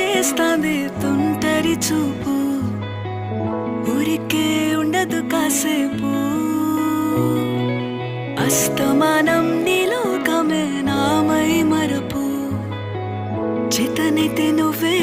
చేస్తాంది తుంటరి చూపు, ఊరికే ఉండదు కాసేపు. అస్తమానం నీలోకమే నామై మరపు, చేతనైతే నువ్వే